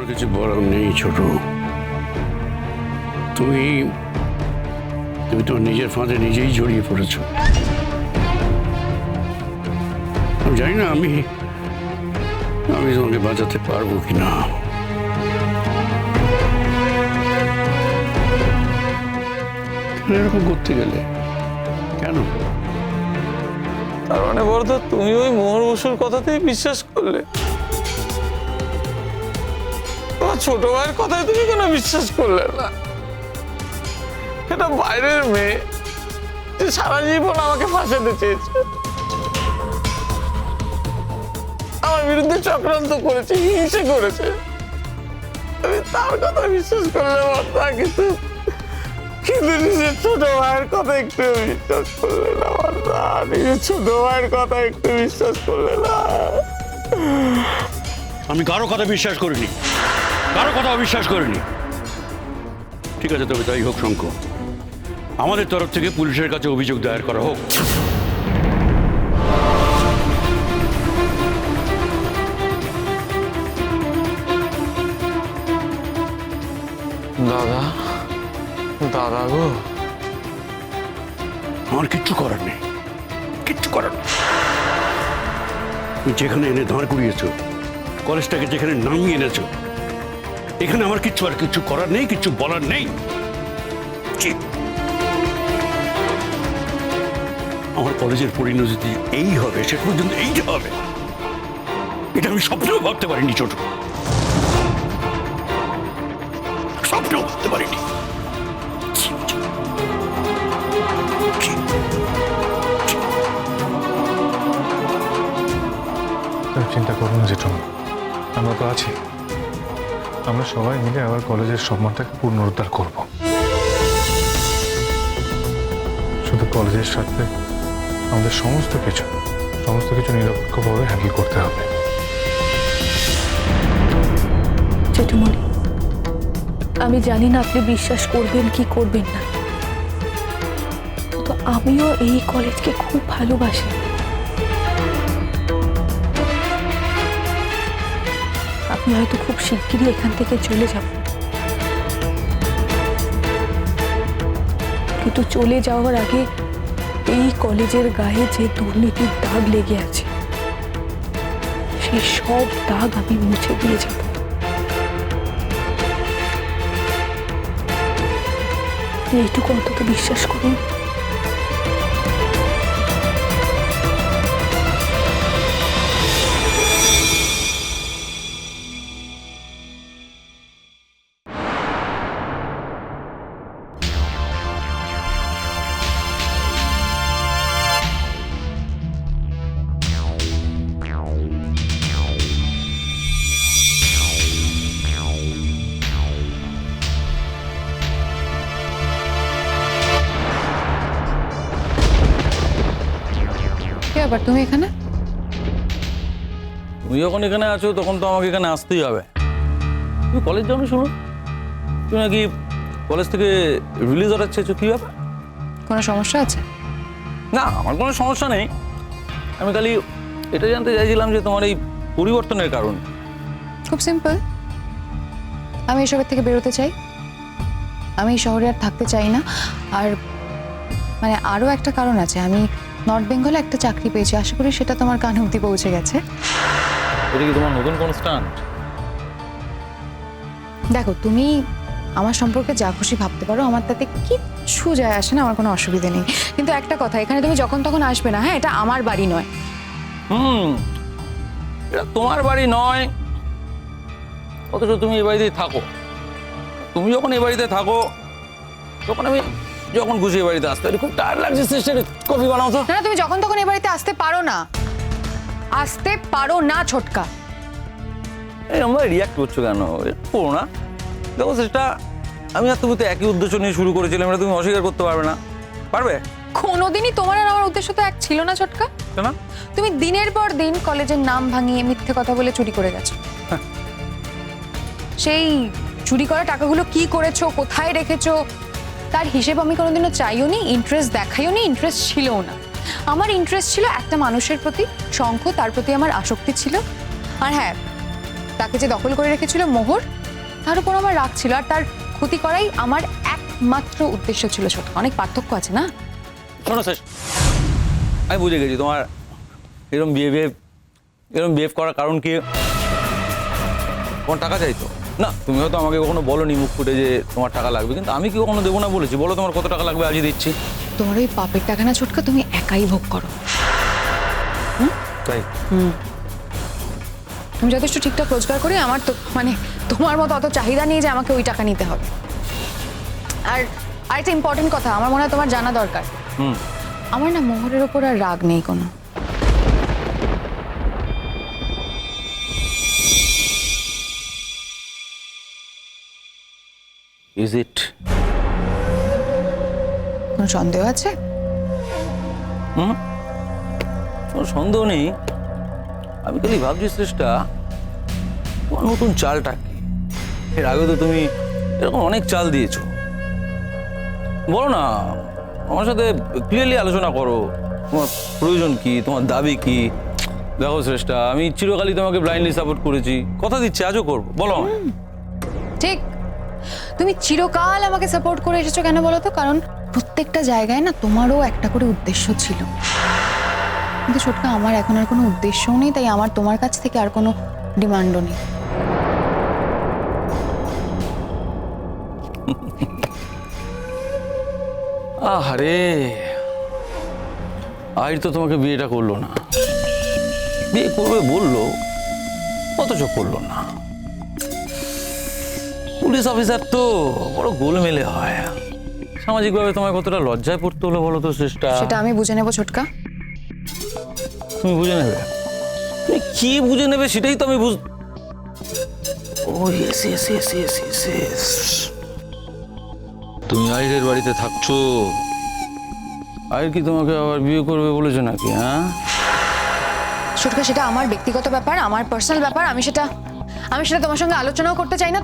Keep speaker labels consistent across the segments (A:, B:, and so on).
A: কিছু বলার নেই ছোট। তুমি তোমার নিজের ফাঁদে নিজেই জড়িয়ে পড়েছো। আমি জানি না আমি তোমাকে বাঁচাতে পারবো কিনা। এরকম করতে গেলে কেন?
B: তার মানে বলতো তুমি ওই মোহর বসুর কথাতেই বিশ্বাস করলে? তোমার ছোট ভাইয়ের কথায় তুমি কেন বিশ্বাস করলে না? এটা বাইরের মেয়ে যে সারা জীবন আমাকে ফাঁসাতে চেয়েছে, আমার বিরুদ্ধে চক্রান্ত করেছে, হিংসে করেছে, তুমি তার কথা বিশ্বাস করলে বর্তা, কিন্তু নিজের ছোট ভাইয়ের কথা একটু বিশ্বাস করলে না বর্তা, নিজের ছোট ভাইয়ের কথা একটু বিশ্বাস করলে না।
A: আমি কারো কথা বিশ্বাস করিনি, কারো কথা অবিশ্বাস করিনি। ঠিক আছে, তবে তাই হোক শঙ্খ, আমাদের তরফ থেকে পুলিশের কাছে অভিযোগ দায়ের করা হোক।
B: দাদা, দাদা গো,
A: আমার কিচ্ছু করার নেই, কিচ্ছু করার নেই। তুমি যেখানে এনে দাঁড় করিয়েছো, কলেজটাকে যেখানে নামিয়ে এনেছো, এখানে আমার কিচ্ছু আর কিচ্ছু করার নেই, কিচ্ছু বলার নেই। আমার কলেজের পরিণতি এই হবে, সে পর্যন্ত এইটা হবে, এটা আমি স্বপ্নেও ভাবতে পারিনি ছোট, স্বপ্নেও ভাবতে পারিনি।
C: চিন্তা করো না জেঠু, আমরা তো আছি। আমরা সবাই মিলে আবার কলেজের সম্মানটাকে পুনরুদ্ধার করব। শুধু কলেজের সাথে আমাদের সমস্ত কিছু নিরপেক্ষভাবে হ্যান্ডেল করতে হবে।
D: জেঠুমণি, আমি জানি না আপনি বিশ্বাস করবেন কি করবেন না, কিন্তু আমিও এই কলেজকে খুব ভালোবাসি। আপনি হয়তো খুব শিগগিরই এখান থেকে চলে যাবেন, কিন্তু চলে যাওয়ার আগে এই কলেজের গায়ে যে দুর্নীতির দাগ লেগে আছে, সেই সব দাগ আমি মুছে দিয়ে যাব। এইটুকু অন্তত বিশ্বাস করুন।
E: আবার তুমি এখানে?
B: তুমি যখন এখানে আছো তখন তো আমাকে এখানে আসতেই হবে। তুমি কলেজ যাও না? শুনো, তুমি নাকি কলেজ থেকে রিলিজ অর্ডার চেয়েছো, কি ব্যাপার?
E: কোনো সমস্যা আছে?
B: না, আমার কোনো সমস্যা নেই। আমি খালি এটা জানতে চাইছিলাম যে তোমার এই পরিবর্তনের কারণ।
E: খুব সিম্পল, আমি এসবের থেকে বেরোতে চাই, আমি এই শহরে আর থাকতে চাই না। আর মানে আরও একটা কারণ আছে, আমি নর্থ বেঙ্গলে একটা চাকরি পেয়েছি, আশা করি সেটা তোমার কানে অবধি পৌঁছে গেছে।
B: এটা কি তোমার নতুন কোনো স্টান্ট?
E: দেখো, তুমি আমার সম্পর্কে যা খুশি ভাবতে পারো, আমার তাতে কিচ্ছু যায় আসে না, আমার কোনো অসুবিধা নেই। কিন্তু একটা কথা, এখানে তুমি যখন তখন আসবে না, হ্যাঁ? এটা আমার বাড়ি নয়।
B: এটা তোমার বাড়ি নয়, অথচ তুমি এই বাড়িতেই থাকো। তুমি যখন এই বাড়িতে থাকো তখন আমি যখন খুশি এই বাড়িতে আসতে পারি। খুব টায়ার্ড লাগছে, সিস্টার কফি বানাও তো।
E: না, তুমি যখন তখন এই বাড়িতে আসতে পারো না, আসতে পারো না ছোটকা।
B: এই আমরা রিয়াক্ট করছো কেন? করো না। দেখো সেটা আমি আর তুমি তো একই উদ্দেশ্য নিয়ে শুরু করেছিলাম, এটা তুমি অস্বীকার করতে পারবে না, পারবে?
E: কোনোদিনই তোমার আর আমার উদ্দেশ্য তো এক ছিল না ছোটকা।
B: না,
E: তুমি দিনের পর দিন কলেজের নাম ভাঙিয়ে মিথ্যে কথা বলে চুরি করে গেছো। সেই চুরি করা টাকাগুলো কি করেছো, কোথায় রেখেছো, তার হিসেব আমি কোনোদিনও চাইও নি, ইন্টারেস্ট দেখাইও নি, ইন্টারেস্ট ছিলও না। আমার ইন্টারেস্ট ছিল একটা মানুষের প্রতি, শঙ্খ, তার প্রতি আমার আসক্তি ছিল। আর হ্যাঁ, তাকে যে দখল করে রেখেছিল মোহর, তার উপর আমার রাগ ছিল, আর তার ক্ষতি করাই আমার একমাত্র উদ্দেশ্য ছিল। ছোট অনেক পার্থক্য আছে না?
F: শোনো শেষ, আমি বুঝে গেছি তোমার এরকম বিহেভ করার কারণ কি। তোমার টাকা চাইতো না, তুমি হয়তো আমাকে কখনো বলোনি মুখ ফুটে যে তোমার টাকা লাগবে, কিন্তু আমি কি কখনো দেবো না বলেছি? বলো তোমার কত টাকা লাগবে, আজই দিচ্ছি।
E: তোমার ওই পাপের টাকা না ছোটকা, তুমি একাই ভোগ করো।
F: তাই
E: তুমি যথেষ্ট ঠিকঠাক রোজগার করি, আমার তো মানে তোমার মতো অত চাহিদা নেই যে আমাকে ওই টাকা নিতে হবে। আর আরেকটা ইম্পর্টেন্ট কথা আমার মনে হয় তোমার জানা দরকার, আমার না মোহরের ওপর আর রাগ নেই কোনো।
F: Is it?
E: কোনো সন্দেহ আছে?
F: কোনো সন্দেহ নেই, আমি খালি ভাবছি চেষ্টা তোমার নতুন চালটা কি। এর আগে তো তুমি এরকম অনেক চাল দিয়েছো, বলো না আমার সাথে ক্লিয়ারলি আলোচনা করো তোমার প্রয়োজন কি, তোমার দাবি কি। দেখো শ্রেষ্ঠা, আমি চিরকালই তোমাকে ব্লাইন্ডলি সাপোর্ট করেছি, কথা দিচ্ছি আজও করবো, বলো আমায়।
E: ঠিক, তুমি চিরকাল আমাকে সাপোর্ট করে এসেছো কেন বলো তো? কারণ প্রত্যেকটা জায়গায় না তোমারও একটা করে উদ্দেশ্য ছিল, কিন্তু ছোটকা আমার এখন আর কোনো উদ্দেশ্যও নেই, তাই আমার তোমার কাছ থেকে আর কোনো ডিমান্ডও নেই।
F: আহারে, আইর তো তোমাকে বিয়েটা করলো না, বিয়ে করবে বললো অথচ করলো না। পুলিশ অফিসার তো বড় গোলমেলে হয়, সামাজিকভাবে তোমায় কতটা লজ্জায় পড়তে হলো বলো তো চেষ্টা।
E: সেটা আমি বুঝে নেবো ছোটকা।
F: তুমি বুঝে নেবে? তুমি কি বুঝে নেবে সেটাই তো আমি ও yes yes yes yes yes yes, তুমি আইরের বাড়িতে থাকছো, আইর কি তোমাকে আবার বিয়ে করবে বলেছে নাকি? হ্যাঁ
E: ছোটকা, সেটা আমার ব্যক্তিগত ব্যাপার, আমার পার্সোনাল ব্যাপার, আমি সেটা তোমার সঙ্গে আলোচনাও করতে চাই না।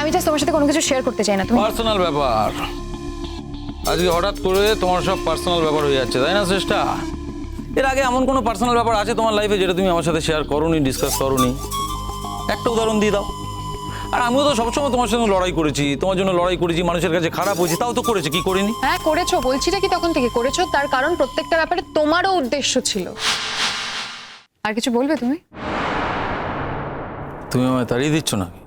E: আমি জাস্ট তোমার সাথে কোনো কিছু শেয়ার করতে চাই না। তুমি
F: পার্সোনাল ব্যাপার, আজকে হঠাৎ করে তোমার সব পার্সোনাল ব্যাপার হয়ে যাচ্ছে, তাই না চেষ্টা? এর আগে এমন কোনো পার্সোনাল ব্যাপার আছে তোমার লাইফে যেটা তুমি আমার সাথে শেয়ার করোনি, ডিসকাস করোনি? একটা উদাহরণ দিয়ে দাও। আর আমিও তো সবসময় তোমার সঙ্গে লড়াই করেছি, তোমার জন্য লড়াই করেছি, মানুষের কাছে খারাপ হয়েছি, তাও তো করেছি, কি করিনি?
E: হ্যাঁ করেছো, বলছি না কি তখন থেকে করেছো, তার কারণ প্রত্যেকটা ব্যাপারে তোমারও উদ্দেশ্য ছিল। আর কিছু বলবে তুমি?
F: তুমি আমায় তাড়িয়ে দিচ্ছ নাকি?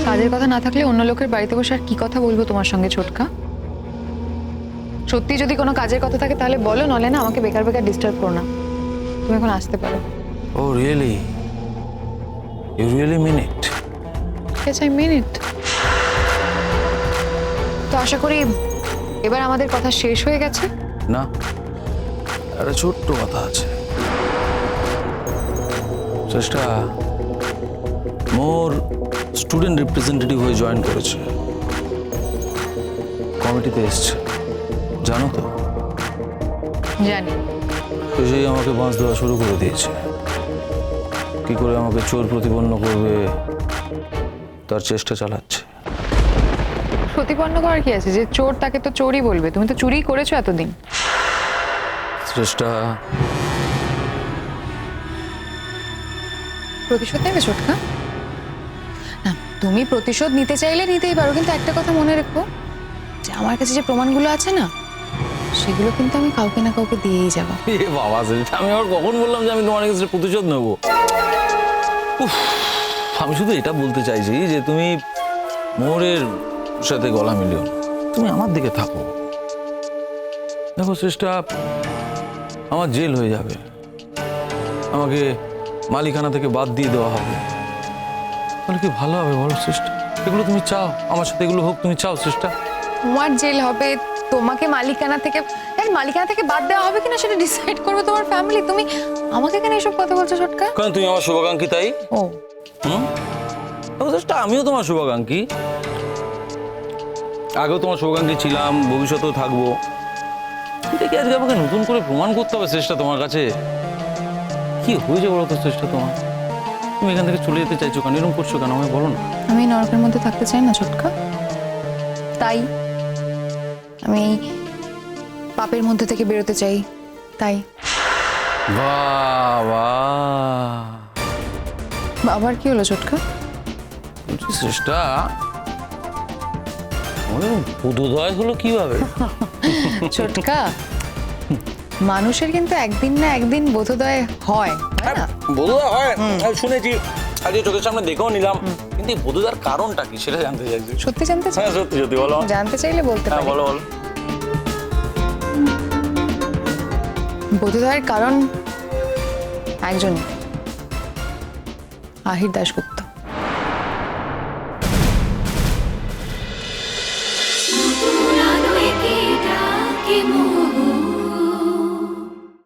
E: কাজের কথা না থাকলে অন্য লোকের বাড়িতে বসে আর কি কথা বলবো তোমার সঙ্গে ছোটকা? সত্যি যদি কোনো কাজের কথা থাকে তাহলে বলো, নলে না আমাকে বেকার বেকার ডিস্টার্ব করো না। তুমি এখন আসতে পারো।
F: Oh really? You really mean it?
E: Yes I mean it. তো আশা করি এবার আমাদের কথা শেষ হয়ে গেছে।
F: না, একটা ছোট্ট কথা আছে চেষ্টা। মোর স্টুডেন্ট রিপ্রেজেন্টেটিভ হয়ে জয়েন করেছে, কমিটিতে এসছে, জানো তো?
E: জানি।
F: সেই আমাকে বাঁশ দেওয়া শুরু করে দিয়েছে, কি করে আমাকে চোর প্রতিপন্ন করবে তার চেষ্টা চালাচ্ছে।
E: প্রতিপন্ন করার কি আছে? যে চোর তাকে তো চোরই বলবে, তুমি তো চুরি করেছো এতদিন।
F: চেষ্টা
E: প্রতিশোধ নেবে ছোটকা? না, তুমি প্রতিশোধ নিতে চাইলে নিতেই পারো, কিন্তু একটা কথা মনে রেখো যে আমার কাছে যে প্রমাণগুলো আছে না, সেগুলো কিন্তু আমি কাউকে না কাউকে দিয়েই যাবো।
F: এ বাবা, আমি আবার কখন বললাম যে আমি তোমার কাছে প্রতিশোধ নেবো? আমি শুধু এটা বলতে চাইছি যে তুমি মোহরের সাথে গলা মিলিও না, তুমি আমার দিকে থাকো। দেখো চেষ্টা, আমার জেল হয়ে যাবে, আমাকে মালিকানা থেকে বাদ দিয়ে দেওয়া হবে, তাহলে কি ভালো হবে বলো চেষ্টা? এগুলো তুমি চাও আমার সাথে এগুলো হোক? তুমি চাও চেষ্টা?
E: তোমার জেল হবে, তোমাকে মালিকানা থেকে বাদ দেওয়া হবে কিনা সেটা ডিসাইড করবে তোমার ফ্যামিলি। তুমি আমাকে কেন এসব কথা বলছো ছোটকা?
F: কারণ তুমি আমার শুভাকাঙ্ক্ষী, তাই।
E: ও
F: চেষ্টা, আমিও তোমার শুভাকাঙ্ক্ষী, আগেও তোমার শুভাকাঙ্ক্ষী ছিলাম, ভবিষ্যতেও থাকবো। এটা কি আজকে আমাকে নতুন করে প্রমাণ করতে হবে চেষ্টা তোমার কাছে? কি হয়েছে বলো তো চেষ্টা তোমার? তুমি এখান থেকে চলে যেতে চাইছো কেন? এরকম করছো কেন আমায় বলো না।
E: আমি নরকের মধ্যে থাকতে চাই না ছোটকা, তাই আমি পাপের মধ্যে থেকে বেরোতে চাই, তাই।
F: বাহ বাহ,
E: আবার কি হলো ছোটকা?
F: বলছি শ্রেষ্ঠা, আমাদের বোধোদয় হলো কিভাবে?
E: ছোটকা, মানুষের কিন্তু একদিন না একদিন বোধোদয় হয়, হয় না?
F: বোধোদয় হয়, আমি শুনেছি, আজকে চোখের সামনে দেখেও নিলাম, কিন্তু এই বোধোদয়ের কারণটা কি সেটা জানতে চাইছি।
E: সত্যি জানতে চাই?
F: হ্যাঁ সত্যি সত্যি বলো।
E: জানতে চাইলে বলতে
F: হ্যাঁ
E: পারি।
F: বলো বলো।
E: বোধোদয়ের কারণ একজনই, আহির দাশগুপ্ত।